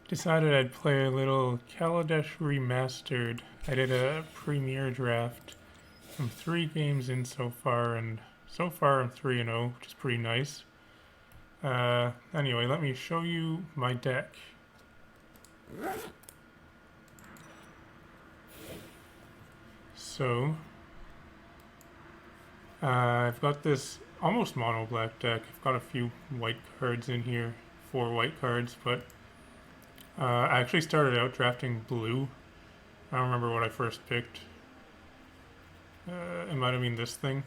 Decided I'd play a little Kaladesh Remastered. I did a premiere draft. I'm 3 games in so far, and so far I'm 3-0, which is pretty nice. Anyway, let me show you my deck. So, I've got this almost mono black deck. I've got a few white cards in here, 4 white cards, but I actually started out drafting blue. I don't remember what I first picked. It might have been this thing.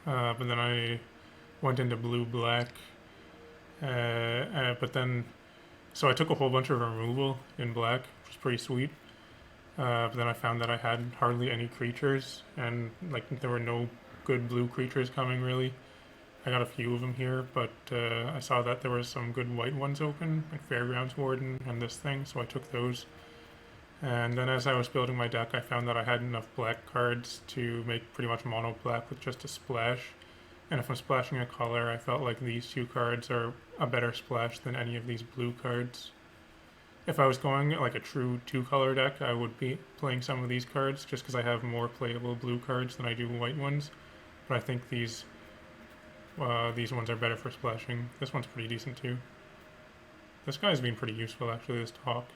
But then I went into blue black. But then, so I took a whole bunch of removal in black, which was pretty sweet. But then I found that I had hardly any creatures, and like there were no good blue creatures coming really. I got a few of them here, but I saw that there were some good white ones open, like Fairgrounds Warden and this thing, so I took those. And then as I was building my deck, I found that I had enough black cards to make pretty much mono black with just a splash. And if I'm splashing a color, I felt like these 2 cards are a better splash than any of these blue cards. If I was going like a true 2-color deck, I would be playing some of these cards just because I have more playable blue cards than I do white ones. But I think these ones are better for splashing. This one's pretty decent too. This guy's been pretty useful actually, this Hawk.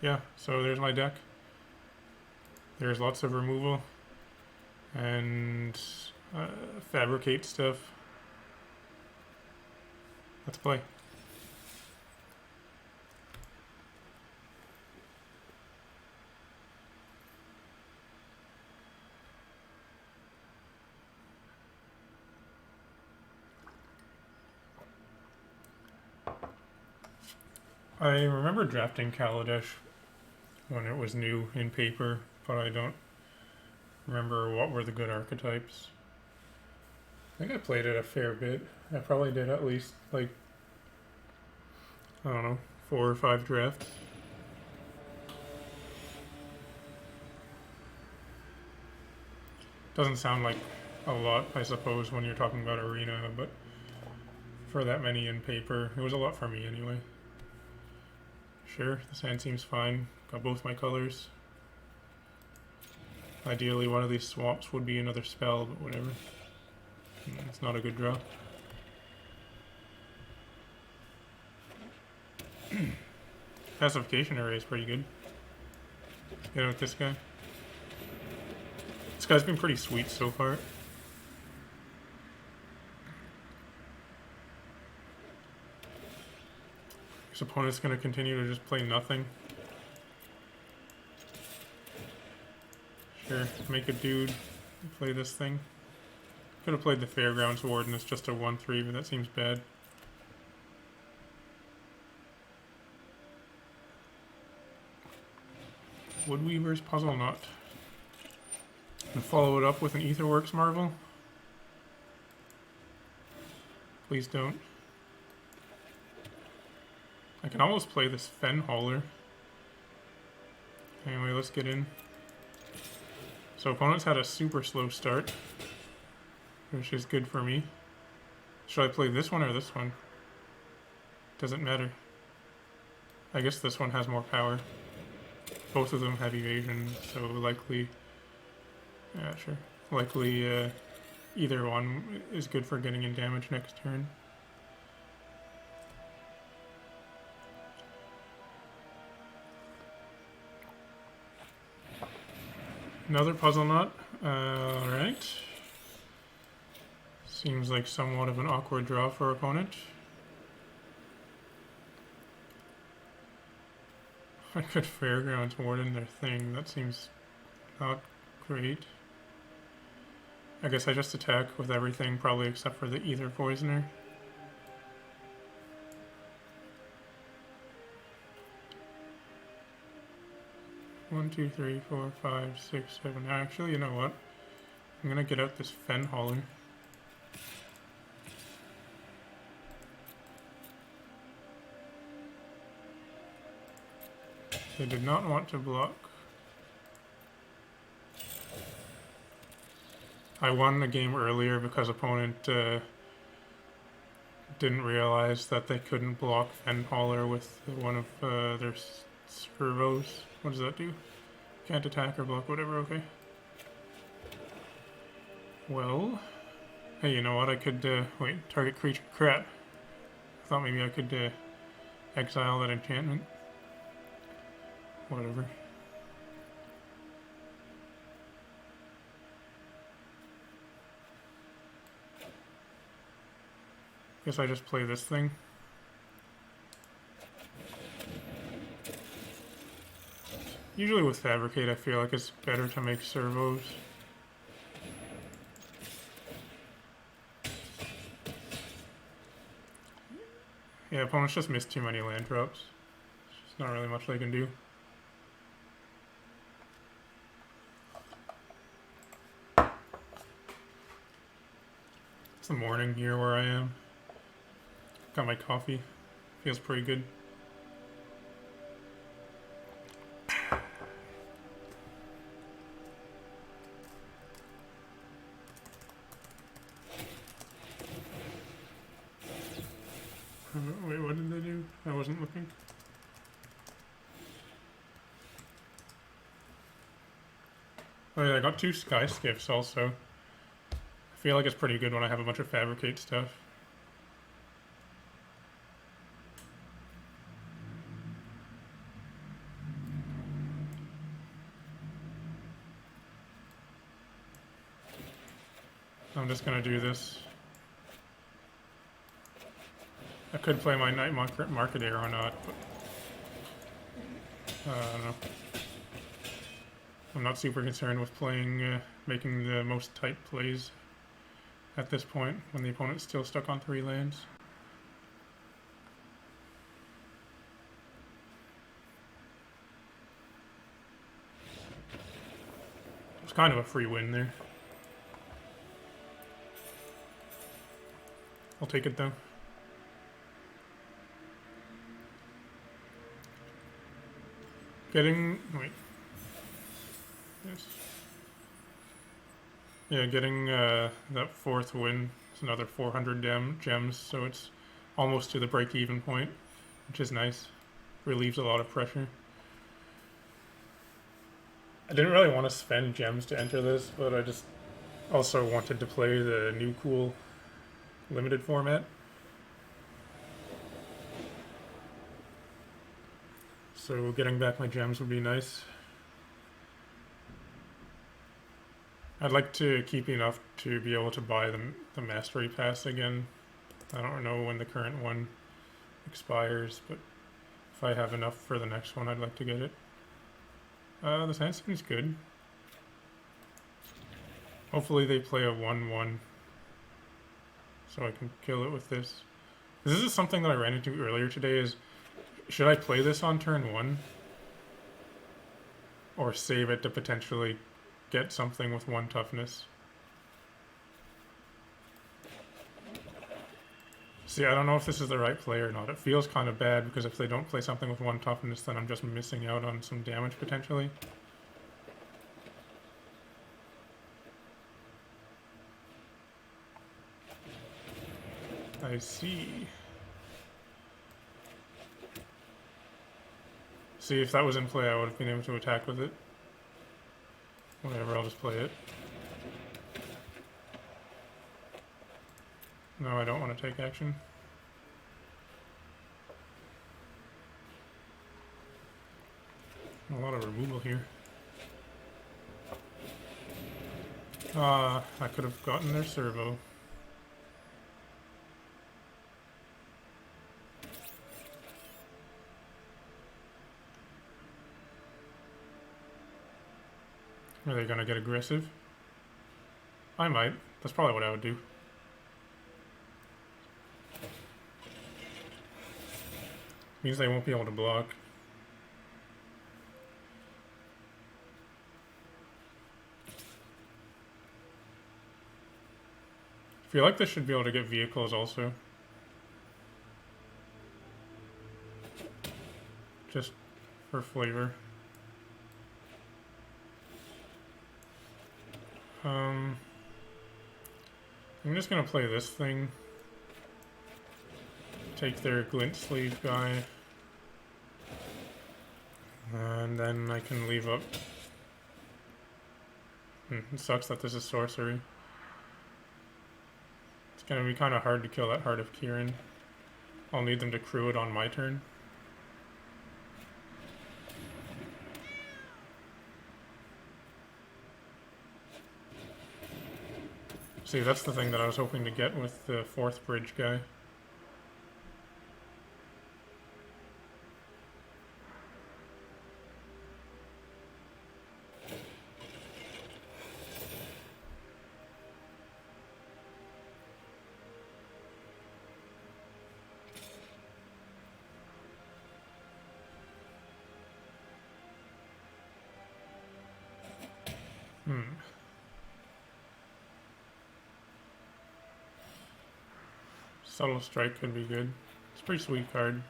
Yeah, so there's my deck. There's lots of removal and Fabricate stuff. Let's play. I remember drafting Kaladesh when it was new in paper, but I don't remember what were the good archetypes. I think I played it a fair bit. I probably did at least, like, I don't know, 4 or 5 drafts. Doesn't sound like a lot, I suppose, when you're talking about Arena, but for that many in paper, it was a lot for me anyway. Sure, this hand seems fine. Got both my colors. Ideally, one of these swamps would be another spell, but whatever. It's not a good draw. Pacification array is pretty good. Get out with this guy. This guy's been pretty sweet so far. His opponent's going to continue to just play nothing. Sure, make a dude play this thing. Could have played the Fairgrounds Warden, it's just a 1/3, but that seems bad. Woodweaver's Puzzle Knot. And follow it up with an Aetherworks Marvel. Please don't. I can almost play this Fen Hauler. Anyway, let's get in. So opponents had a super slow start, which is good for me. Should I play this one or this one? Doesn't matter. I guess this one has more power. Both of them have evasion, so likely... Yeah, sure. Likely either one is good for getting in damage next turn. Another Puzzle Knot. Alright. Seems like somewhat of an awkward draw for opponent. I could Fairgrounds Warden their thing. That seems not great. I guess I just attack with everything, probably except for the Ether Poisoner. One, two, three, four, 5, 6, 7. Actually, you know what? I'm gonna get out this Fen Hauler. They did not want to block. I won a game earlier because opponent didn't realize that they couldn't block Fen Hauler with one of their servos. What does that do? Can't attack or block, whatever, okay. Well, hey, you know what? I could, wait, target creature. Crap. I thought maybe I could exile that enchantment. Whatever. Guess I just play this thing. Usually with Fabricate, I feel like it's better to make servos. Yeah, opponents just missed too many land drops. There's not really much they can do. It's the morning here where I am. Got my coffee. Feels pretty good. Wait, what did they do? I wasn't looking. Oh yeah, I got 2 sky skiffs also. I feel like it's pretty good when I have a bunch of Fabricate stuff. I'm just gonna do this. I could play my Night Marketeer or not, but I don't know. I'm not super concerned with playing, making the most tight plays at this point when the opponent's still stuck on 3 lands. It's kind of a free win there. I'll take it though. Wait. Yes. Yeah, getting that 4th win is another 400 gems, so it's almost to the break-even point, which is nice. Relieves a lot of pressure. I didn't really want to spend gems to enter this, but I just also wanted to play the new cool limited format. So getting back my gems would be nice. I'd like to keep enough to be able to buy the Mastery Pass again. I don't know when the current one expires, but if I have enough for the next one, I'd like to get it. The Sandstone's good. Hopefully they play a 1/1 so I can kill it with this. This is something that I ran into earlier today is, should I play this on turn 1? Or save it to potentially get something with 1 toughness? See, I don't know if this is the right play or not. It feels kind of bad because if they don't play something with 1 toughness, then I'm just missing out on some damage potentially. I see. See, if that was in play, I would have been able to attack with it. Whatever, I'll just play it. No, I don't want to take action. A lot of removal here. I could have gotten their servo. Are they gonna get aggressive? I might. That's probably what I would do. Means they won't be able to block. I feel like this should be able to get vehicles also. Just for flavor. I'm just gonna play this thing. take their glint sleeve guy. And then I can leave up. It sucks that this is sorcery. It's gonna be kind of hard to kill that Heart of Kieran. I'll need them to crew it on my turn. See, that's the thing that I was hoping to get with the 4th bridge guy. Subtle Strike could be good. It's a pretty sweet card.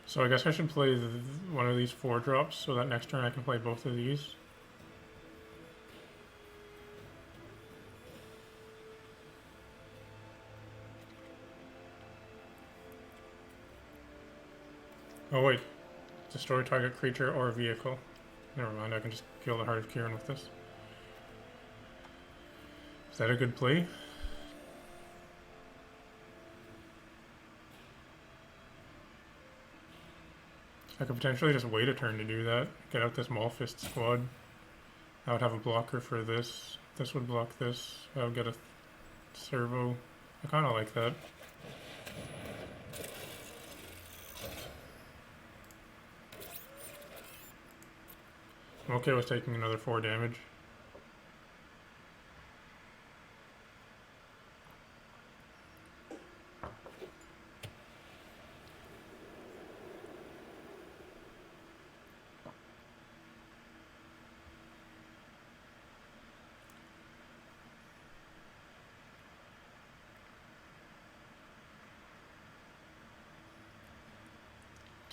So I guess I should play one of these 4-drops so that next turn I can play both of these. Oh wait, destroy target creature or vehicle. Never mind, I can just kill the Heart of Kieran with this. Is that a good play? I could potentially just wait a turn to do that. Get out this Maulfist squad. I would have a blocker for this. This would block this. I would get a servo. I kind of like that. I'm okay with taking another 4 damage.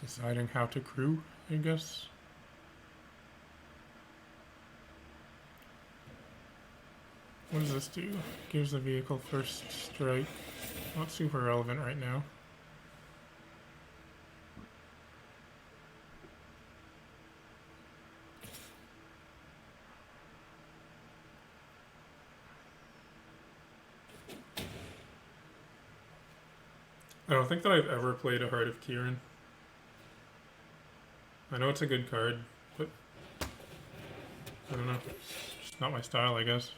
Deciding how to crew, I guess. What does this do? Gives the vehicle first strike. Not super relevant right now. I don't think that I've ever played a Heart of Kieran. I know it's a good card, but I don't know. It's just not my style, I guess.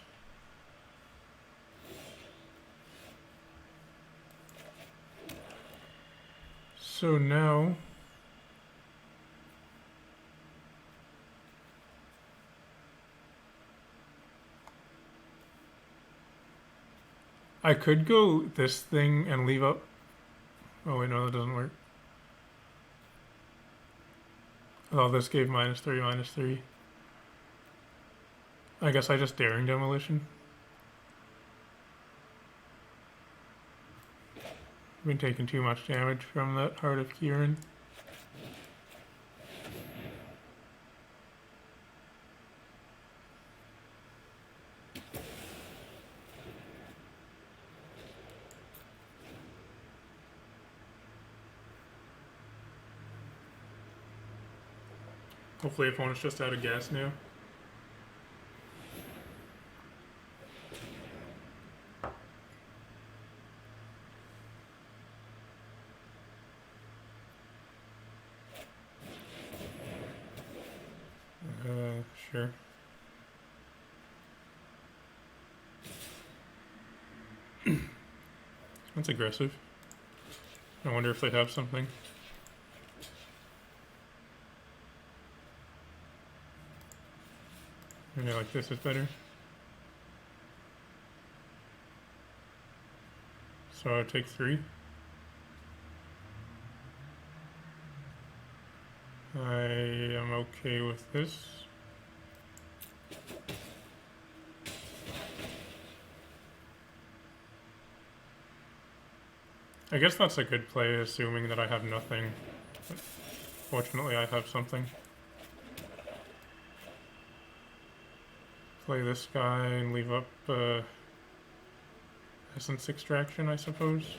So now I could go this thing and leave up. Oh wait, no, that doesn't work. Oh, this gave -3/-3. I guess I just Daring Demolition. I've been taking too much damage from that Heart of Kieran. Hopefully opponent's just out of gas now. Sure. That's aggressive. I wonder if they have something. Maybe like this is better. So I'll take 3. I am okay with this. I guess that's a good play, assuming that I have nothing. But fortunately, I have something. Play this guy and leave up Essence Extraction, I suppose.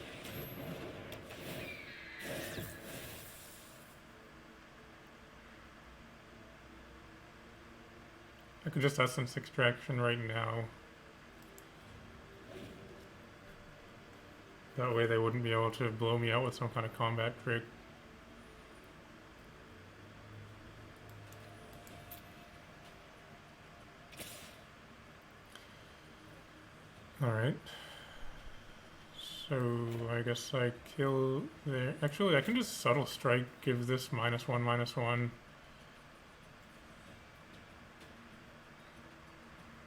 I could just Essence Extraction right now. That way they wouldn't be able to blow me out with some kind of combat trick. Alright. So I guess I kill there. Actually, I can just Subtle Strike, give this -1/-1.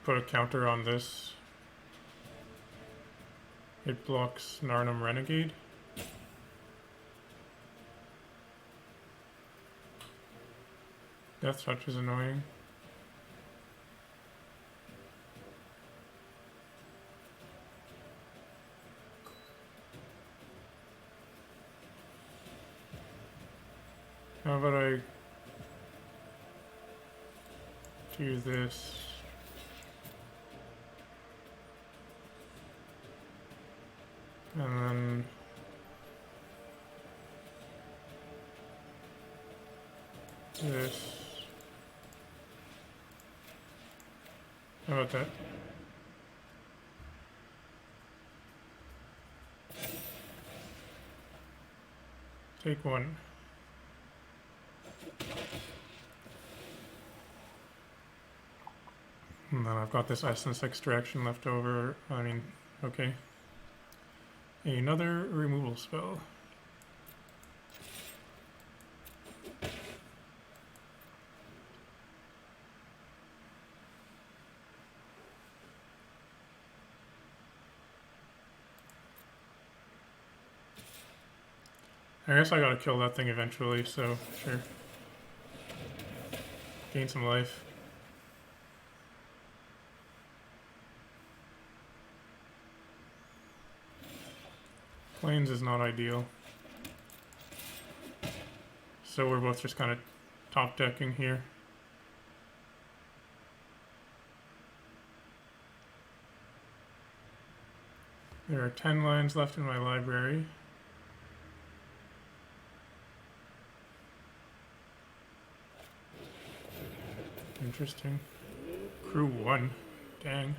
Put a counter on this. It blocks Narnum Renegade. Death Touch is annoying. How about I do this? And then this. How about that? Take one. And then I've got this Essence Extraction left over. I mean, okay. Another removal spell. I guess I gotta kill that thing eventually, so sure. Gain some life. Plains is not ideal. So we're both just kind of top decking here. There are 10 lines left in my library. Interesting. Crew 1. Dang.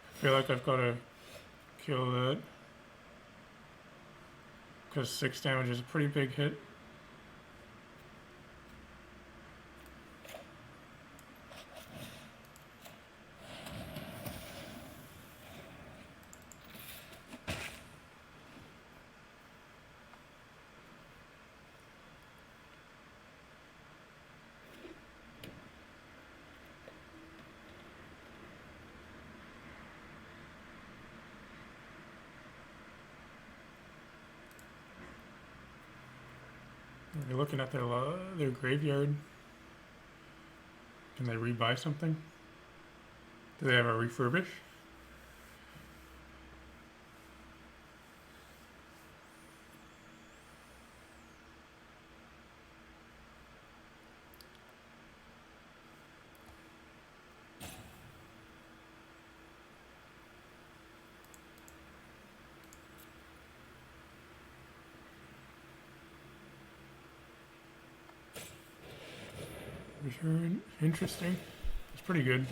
I feel like I've got to kill that. Because 6 damage is a pretty big hit. You're looking at their graveyard. Can they rebuy something? Do they have a refurbish? Return. Interesting. It's pretty good.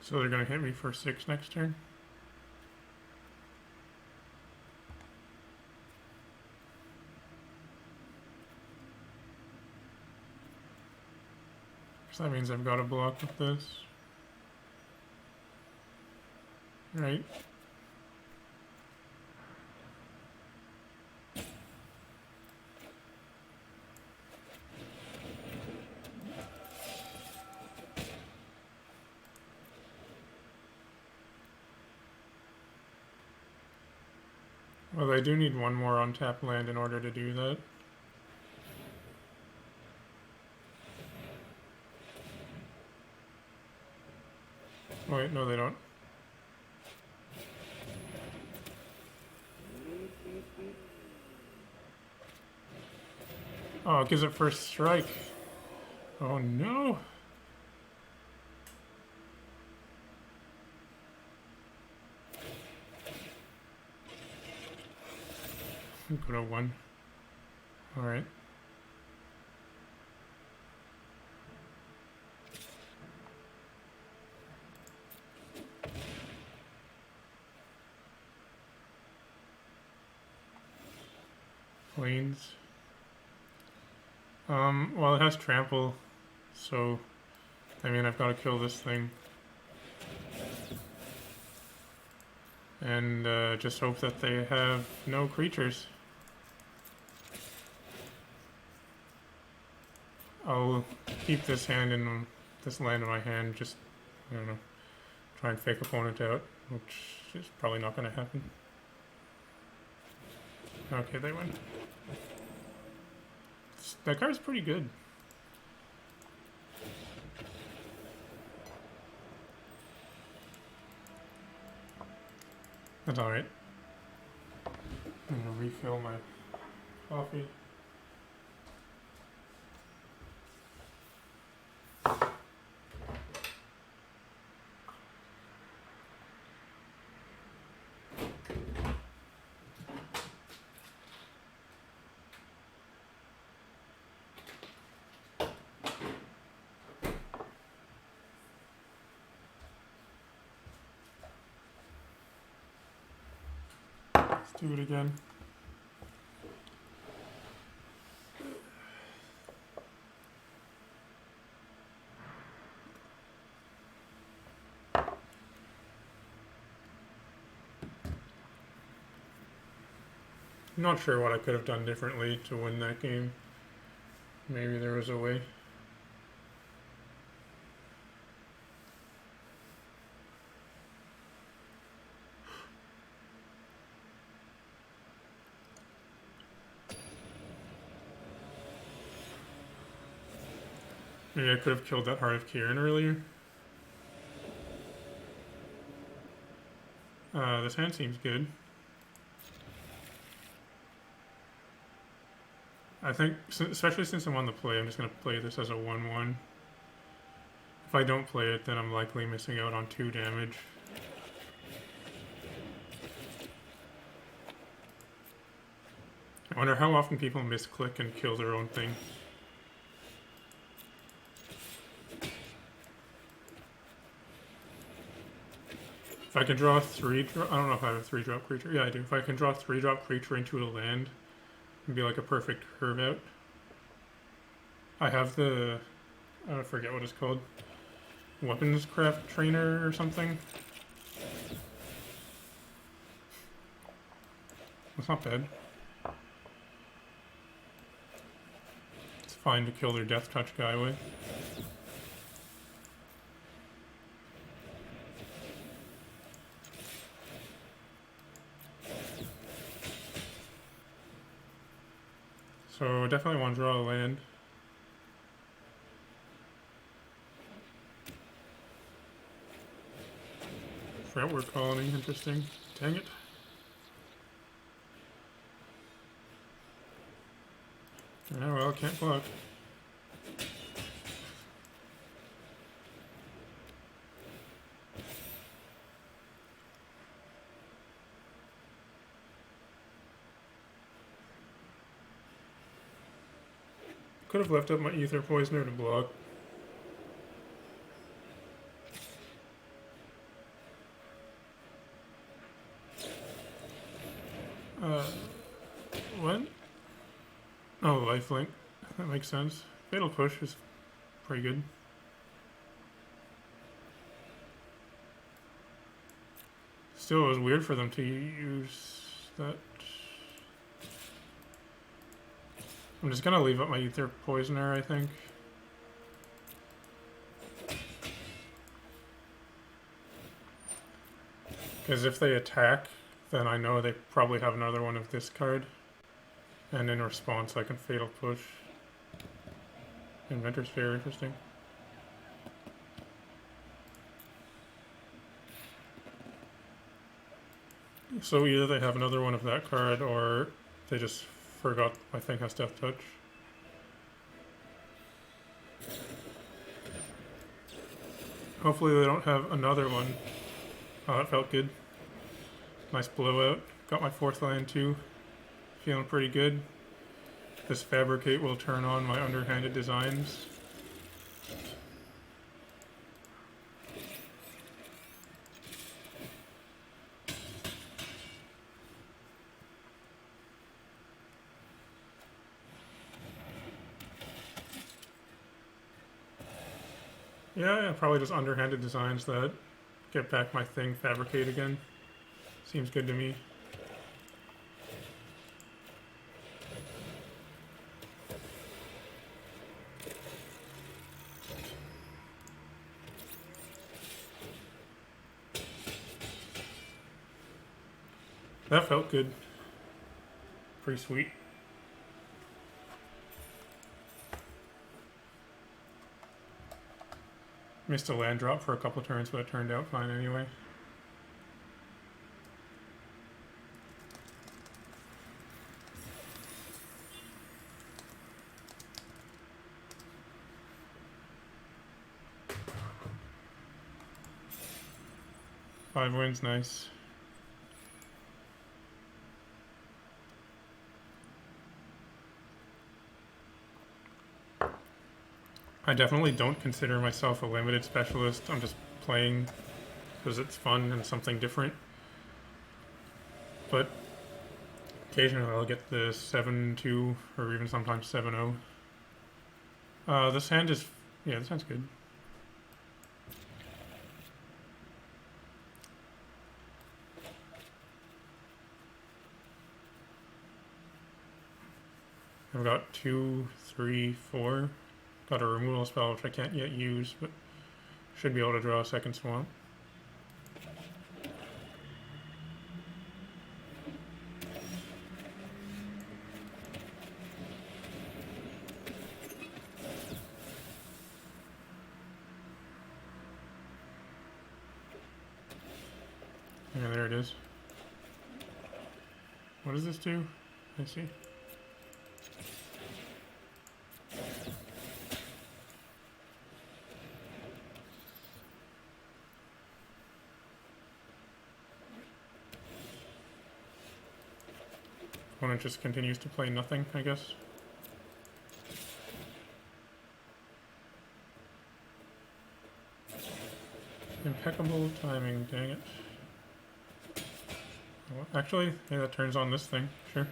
So they're going to hit me for 6 next turn? So that means I've got to block with this. Right. Well, I do need one more untapped land in order to do that. Wait, no they don't. Oh, it gives it first strike. Oh no! Go to 1. Alright. Plains. Well, it has trample, so I mean, I've got to kill this thing. And just hope that they have no creatures. I'll keep this land in my hand, just, I don't know, try and fake opponent out, which is probably not going to happen. Okay, they win. That card's pretty good. That's alright. I'm gonna refill my coffee. Let's do it again. I'm not sure what I could have done differently to win that game. Maybe there was a way. Maybe I could have killed that Heart of Kieran earlier. This hand seems good. I think, especially since I'm on the play, I'm just going to play this as a 1-1. If I don't play it, then I'm likely missing out on 2 damage. I wonder how often people misclick and kill their own thing. If I can draw 3-drop, I don't know if I have a 3-drop creature. Yeah, I do. If I can draw a 3-drop creature into a land, it'd be like a perfect curve out. I have the, I forget what it's called, weapons craft trainer or something. That's not bad. It's fine to kill their Death Touch guy with. So definitely want to draw a land. Fretwork Colony, interesting. Dang it. Oh well, can't block. Could have left up my Ether Poisoner to block. What? Oh, lifelink. That makes sense. Fatal Push is pretty good. Still, it was weird for them to use that. I'm just gonna leave up my Ether Poisoner, I think. Because if they attack, then I know they probably have another one of this card. And in response, I can Fatal Push. Inventor's Fair, interesting. So either they have another one of that card, or they just forgot my thing has Death Touch. Hopefully they don't have another one. Oh, that felt good. Nice blowout. Got my 4th land too. feeling pretty good. This Fabricate will turn on my underhanded designs. Yeah, probably just underhanded designs that get back my thing, Fabricate again. Seems good to me. That felt good. Pretty sweet. Missed a land drop for a couple turns, but it turned out fine anyway. Five wins, nice. I definitely don't consider myself a limited specialist. I'm just playing because it's fun and something different. But occasionally I'll get the 7-2 or even sometimes 7-0. This hand is... yeah, this hand's good. I've got 2, 3, 4. Got a removal spell which I can't yet use, but should be able to draw a second swamp. Yeah, there it is. What does this do? I see. Opponent just continues to play nothing, I guess. Impeccable timing, dang it. Well, actually, yeah, that turns on this thing, sure.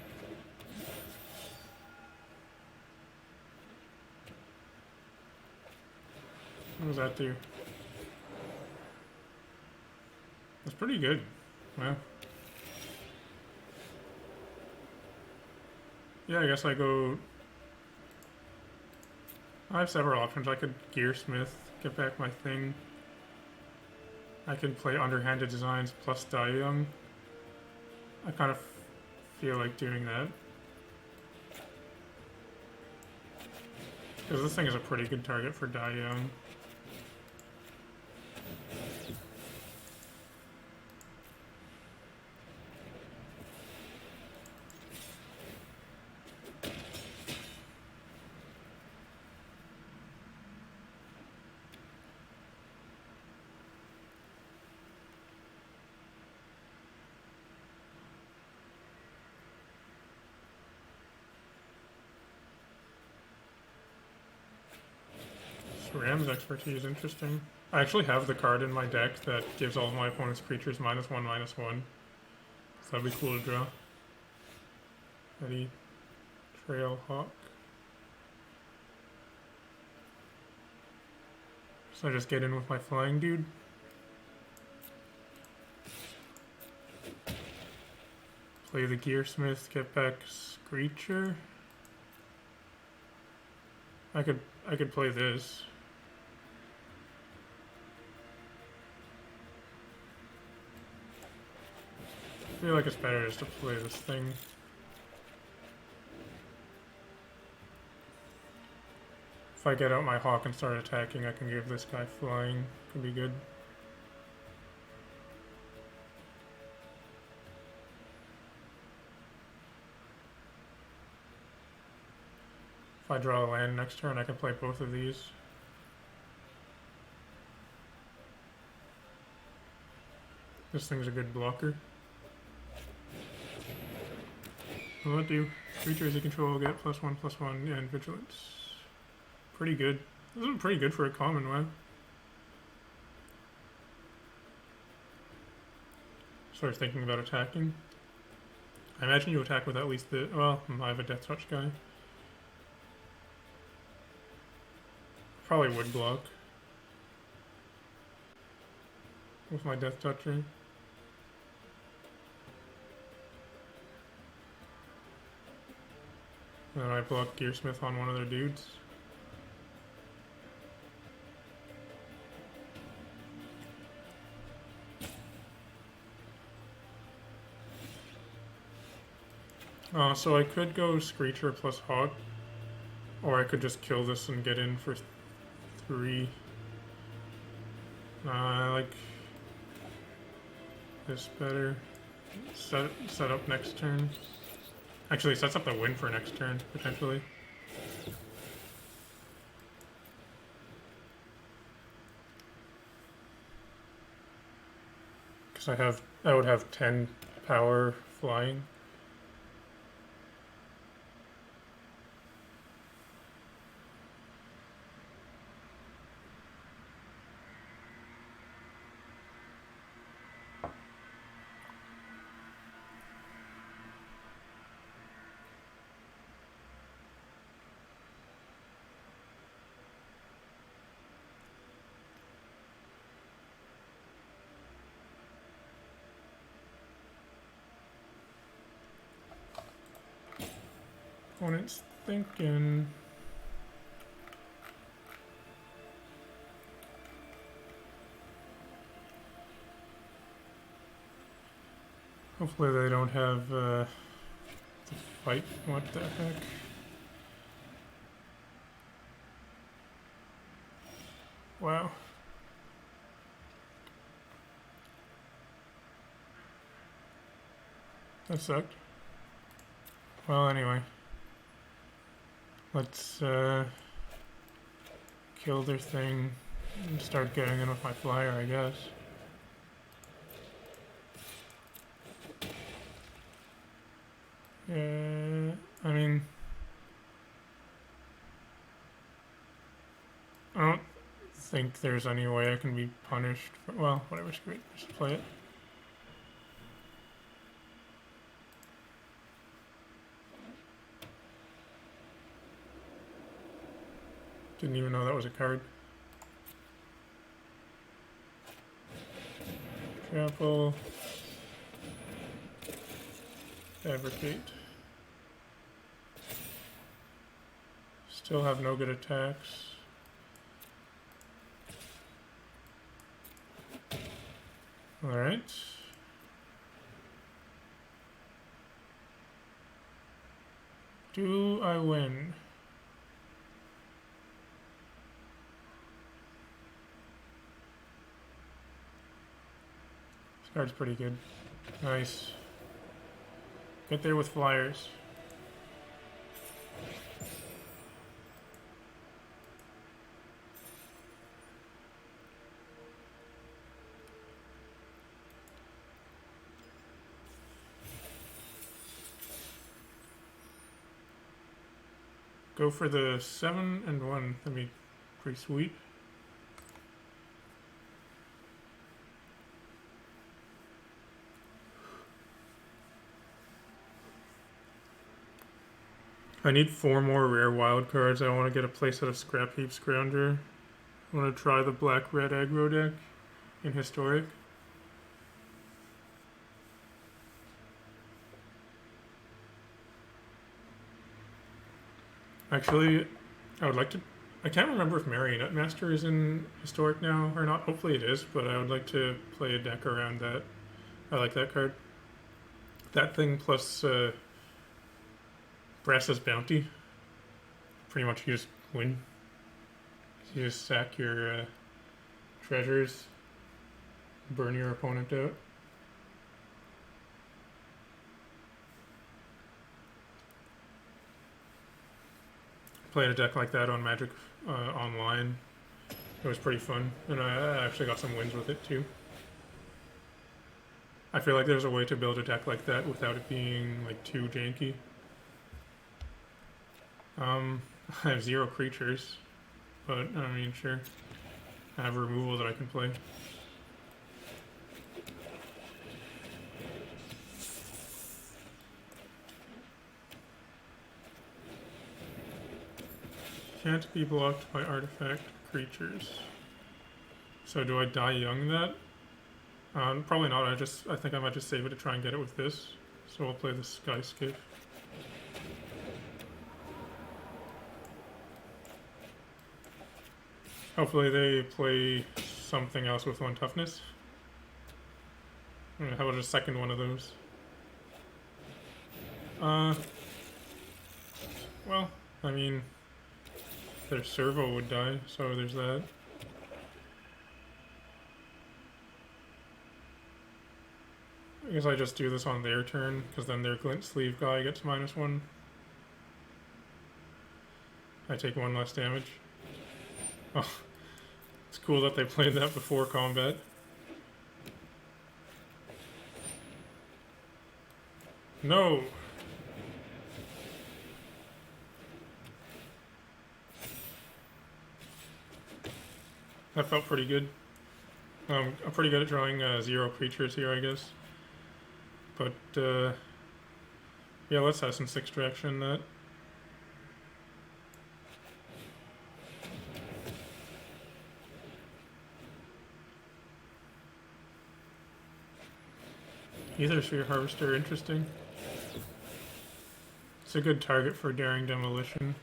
What does that do? That's pretty good. Wow. Yeah, I guess I go... I have several options. I could Gearsmith, get back my thing. I could play underhanded designs plus Die Young. I kind of feel like doing that. Because this thing is a pretty good target for Die Young. Ram's expertise, interesting. I actually have the card in my deck that gives all of my opponent's creatures -1/-1. So that'd be cool to draw. Eddie, Trailhawk. So I just get in with my flying dude. Play the Gearsmith, get back Screecher. I could play this. I feel like it's better just to play this thing. If I get out my hawk and start attacking, I can give this guy flying. Could be good. If I draw a land next turn, I can play both of these. This thing's a good blocker. Will it do? Creatures you control will get +1/+1 and vigilance. Pretty good. This is pretty good for a common, wow. Started thinking about attacking. I imagine you attack with at least the... Well, I have a Death Touch guy. Probably would block with my Death Toucher. And then I block Gearsmith on one of their dudes. So I could go Screecher plus Hawk, or I could just kill this and get in for 3. I like this better. Set up next turn. Actually, sets up the win for next turn, potentially. Because I would have 10 power flying. Opponent's thinking. Hopefully they don't have to fight. What the heck? Wow. That sucked. Well, anyway. Let's kill their thing and start getting in with my flyer, I guess. I mean, I don't think there's any way I can be punished for, well, whatever, screw it, just play it. Didn't even know that was a card. Trample. Fabricate. Still have no good attacks. Alright. Do I win? This card's pretty good. Nice. Get there with flyers. Go for the 7 and 1. That'd be pretty sweet. I need 4 more rare wild cards. I want to get a playset of Scrap Heap Scrounger. I want to try the black-red aggro deck in Historic. Actually, I would like to... I can't remember if Marionette Master is in Historic now or not. Hopefully it is, but I would like to play a deck around that. I like that card. That thing plus Brass's Bounty. Pretty much you just win. You just sack your treasures, burn your opponent out. Played a deck like that on Magic Online. It was pretty fun, and I actually got some wins with it too. I feel like there's a way to build a deck like that without it being like too janky. I have 0 creatures, but I mean, sure. I have removal that I can play. Can't be blocked by artifact creatures. So do I die young that? Probably not. I think I might just save it to try and get it with this. So I'll play the Sky Skiff. Hopefully they play something else with 1 toughness. How about a second one of those? Well, I mean, their servo would die, so there's that. I guess I just do this on their turn, because then their glint sleeve guy gets -1. I take 1 less damage. Oh, it's cool that they played that before combat. No! That felt pretty good. I'm pretty good at drawing 0 creatures here, I guess. But, yeah, let's Essence Extraction that. Ether Sphere Harvester, interesting. It's a good target for Daring Demolition.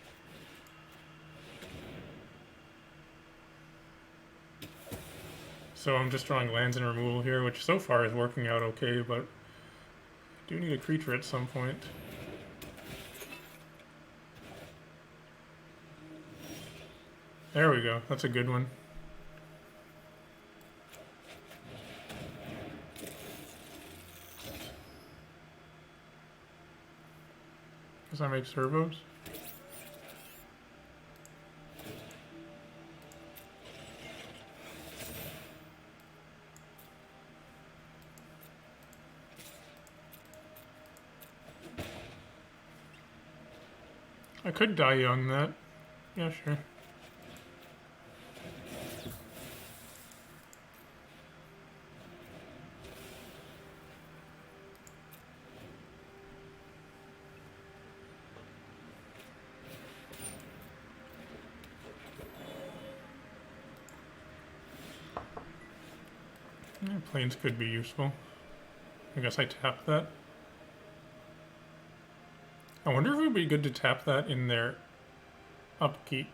So I'm just drawing lands and removal here, which so far is working out okay, but I do need a creature at some point. There we go, that's a good one. Guess I make servos. I could die young that. Yeah, sure. Yeah, planes could be useful. I guess I tap that. I wonder if it would be good to tap that in their upkeep.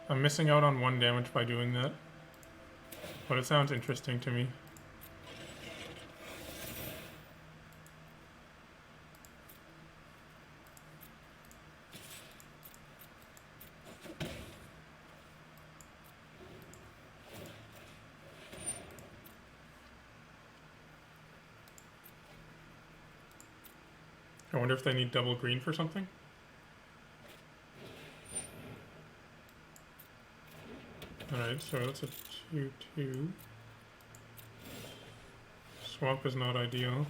I'm missing out on 1 damage by doing that, but it sounds interesting to me. I wonder if they need double green for something. Alright, so that's a 2/2. Swamp is not ideal.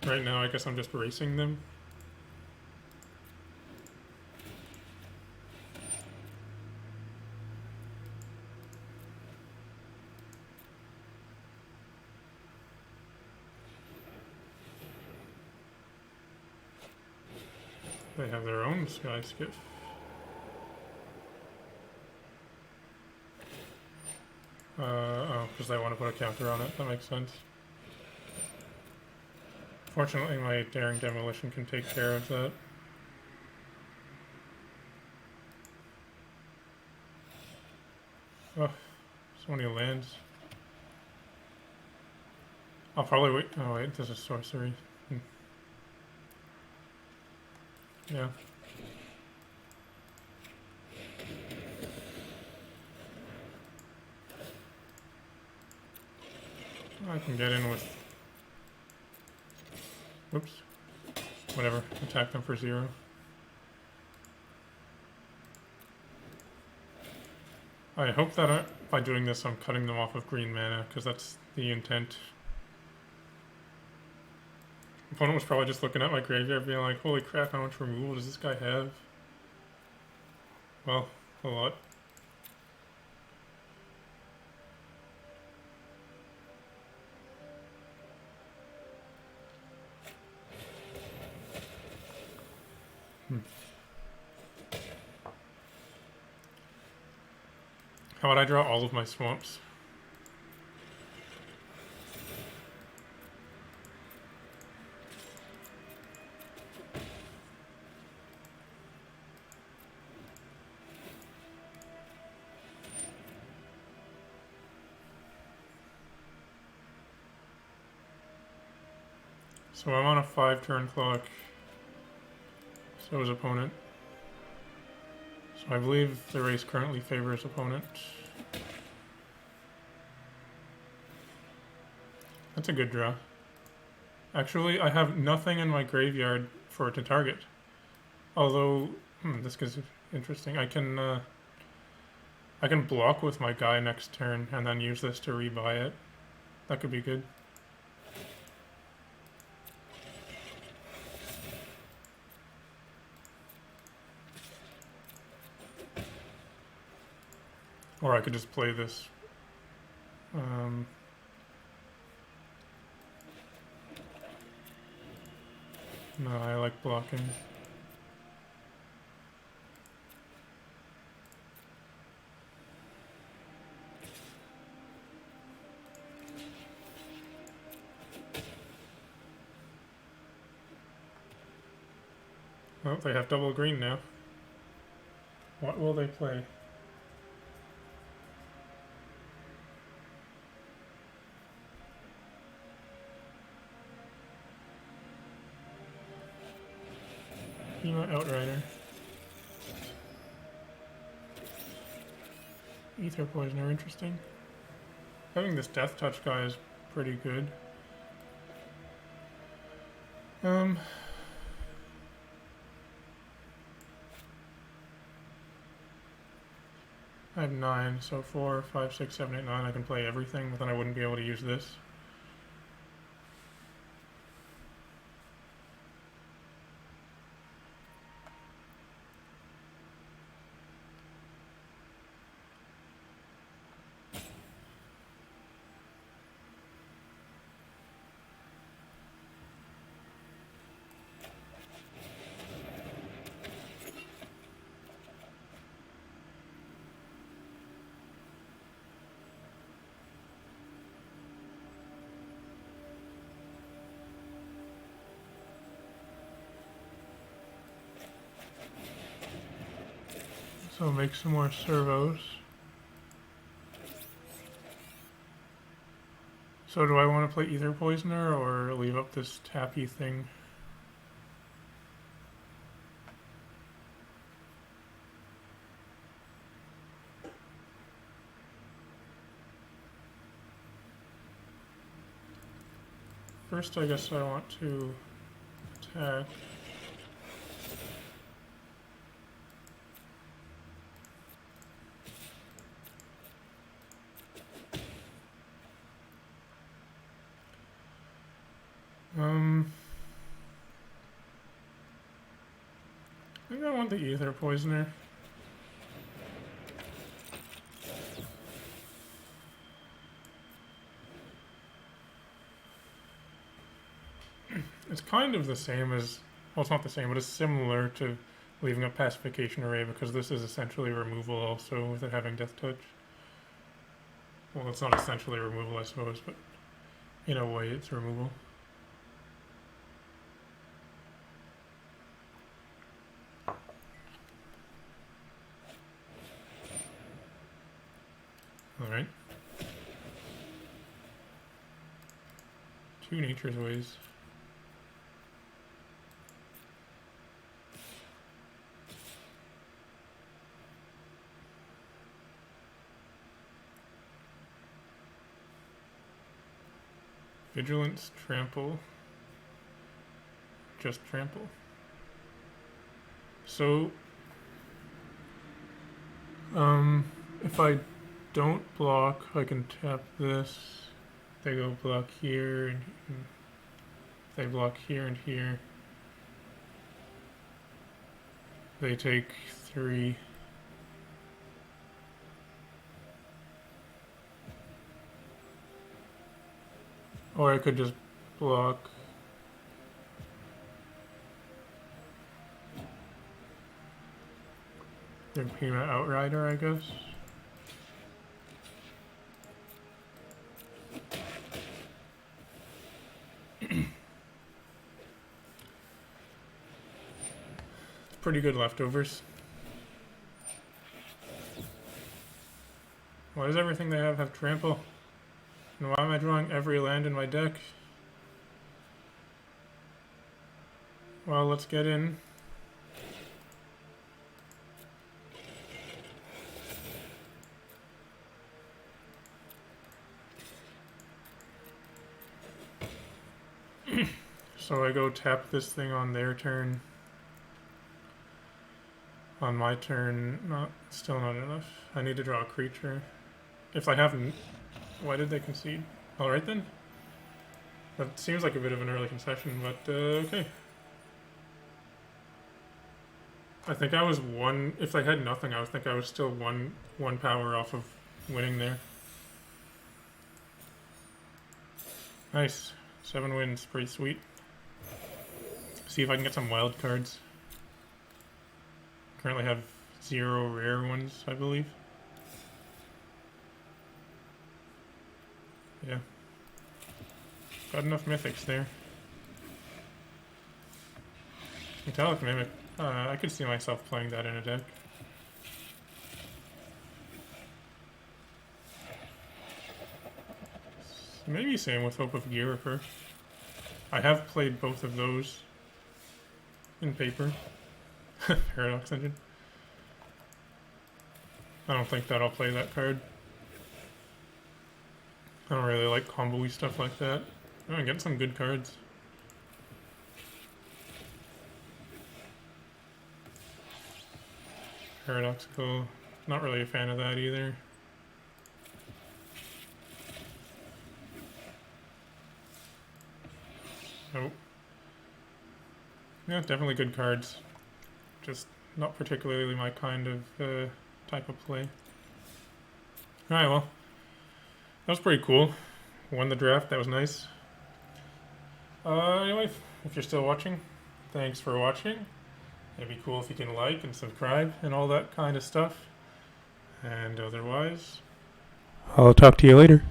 Right now, I guess I'm just racing them. They have their own Sky Skiff. Oh, because they want to put a counter on it. That makes sense. Fortunately, my Daring Demolition can take care of that. Oh, so many lands. I'll probably wait. Oh wait, there's a sorcery. Yeah. I can get in with... Whoops. Whatever. Attack them for 0. I hope that by doing this I'm cutting them off of green mana, because that's the intent. Opponent was probably just looking at my graveyard being like, holy crap, how much removal does this guy have? Well, a lot. How would I draw all of my swamps? So I'm on a 5-turn clock. So is opponent. So I believe the race currently favors opponent. That's a good draw. Actually, I have nothing in my graveyard for it to target. Although, this is interesting. I can block with my guy next turn and then use this to rebuy it. That could be good. Or I could just play this. No, I like blocking. Oh, they have double green now. What will they play? Outrider. Ether Poisoner, interesting. Having this Death Touch guy is pretty good. I have 9, so 4, 5, 6, 7, 8, 9. I can play everything, but then I wouldn't be able to use this. So make some more servos. So do I want to play Ether Poisoner or leave up this tappy thing? First, I guess I want to attack. I think I want the Ether Poisoner. It's kind of the same as, well, it's not the same, but it's similar to leaving a Pacification Array because this is essentially removal also with it having Death Touch. Well, it's not essentially removal, I suppose, but in a way it's removal. Alright. 2 Nature's Ways. Vigilance, Trample. Just Trample. So, If I don't block, I can tap this. They go block here, and they block here and here. They take 3. Or I could just block. Their Pima Outrider, I guess. Pretty good leftovers. Why does everything they have trample? And why am I drawing every land in my deck? Well, let's get in. So I go tap this thing on their turn. On my turn, still not enough. I need to draw a creature. If I haven't, why did they concede? Alright then. That seems like a bit of an early concession, but okay. I think I was one, if I had nothing, I think I was still one power off of winning there. Nice. 7 wins, pretty sweet. See if I can get some wild cards. Currently have 0 rare ones, I believe. Yeah. Got enough mythics there. Metallic Mimic. I could see myself playing that in a deck. Maybe same with Hope of Gearifer. I have played both of those in paper. Paradox Engine. I don't think that I'll play that card. I don't really like combo-y stuff like that. Oh, I'm getting some good cards. Paradoxical. Not really a fan of that either. Nope. Yeah, definitely good cards. Just not particularly my kind of type of play. Alright, well. That was pretty cool. Won the draft, that was nice. Anyway, if you're still watching, thanks for watching. It'd be cool if you can like and subscribe and all that kind of stuff. And otherwise, I'll talk to you later.